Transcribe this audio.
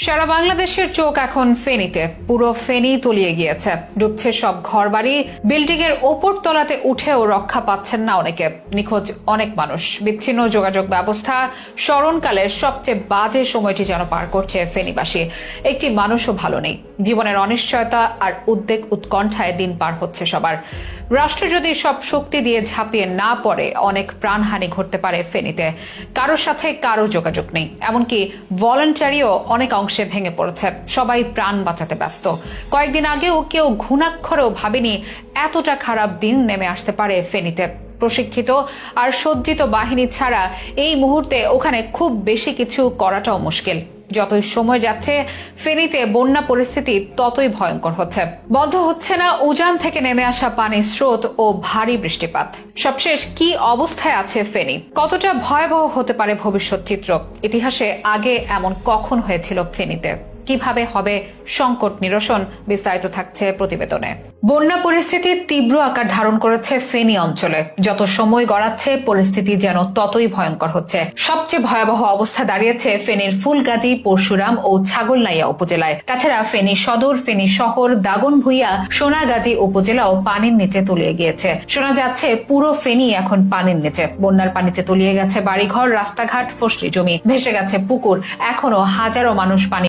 সারা বাংলাদেশের চোখ এখন ফেনীতে। পুরো ফেনী তলিয়ে গিয়েছে, ডুবছে সব ঘরবাড়ি। বিল্ডিং এর ওপর তলাতে উঠেও রক্ষা পাচ্ছেন না অনেকে। নিখোঁজ অনেক মানুষ, বিচ্ছিন্ন যোগাযোগ ব্যবস্থা। স্মরণকালের সবচেয়ে বাজে সময়টি যেন পার করছে ফেনীবাসী। একটি মানুষও ভালো নেই। জীবনের অনিশ্চয়তা আর উদ্বেগ উৎকণ্ঠায় দিন পার হচ্ছে সবার। রাষ্ট্র যদি সব শক্তি দিয়ে ঝাঁপিয়ে না পড়ে, অনেক প্রাণহানি ঘটতে পারে ফেনীতে। কারোর সাথে কারো যোগাযোগ নেই, এমনকি ভলান্টারিও অনেক অংশে ভেঙে পড়েছে। সবাই প্রাণ বাঁচাতে ব্যস্ত। কয়েকদিন আগেও কেউ ঘুণাক্ষরেও ভাবেনি এতটা খারাপ দিন নেমে আসতে পারে ফেনীতে। প্রশিক্ষিত আর সজ্জিত বাহিনী ছাড়া এই মুহূর্তে ওখানে খুব বেশি কিছু করাটাও মুশকিল। যতই সময় যাচ্ছে ফেনীতে বন্যা পরিস্থিতি ততই ভয়ঙ্কর হচ্ছে। বন্ধ হচ্ছে না উজান থেকে নেমে আসা পানির স্রোত ও ভারী বৃষ্টিপাত। সবশেষ কি অবস্থায় আছে ফেনী? কতটা ভয়াবহ হতে পারে ভবিষ্যৎ চিত্র? ইতিহাসে আগে এমন কখন হয়েছিল ফেনীতে? কিভাবে হবে সংকট নিরসন? বিস্তারিত থাকছে প্রতিবেদনে। বন্যা পরিস্থিতি তীব্র আকার ধারণ করেছে ফেনী অঞ্চলে। যত সময় গড়াচ্ছে পরিস্থিতি যেন ততই ভয়ঙ্কর হচ্ছে। সবচেয়ে ভয়াবহ অবস্থা দাঁড়িয়েছে ফেনীর ফুলগাজী, পরশুরাম ও ছাগলনাইয়া উপজেলায়। তাছাড়া ফেনী সদর, ফেনী শহর, দাগনভূঞা, সোনাগাজী উপজেলাও পানির নিচে তলিয়ে গিয়েছে। শোনা যাচ্ছে পুরো ফেনী এখন পানির নিচে। বন্যার পানিতে তলিয়ে গেছে বাড়িঘর, রাস্তাঘাট, ফসলি জমি, ভেসে গেছে পুকুর। এখনো হাজারো মানুষ পানি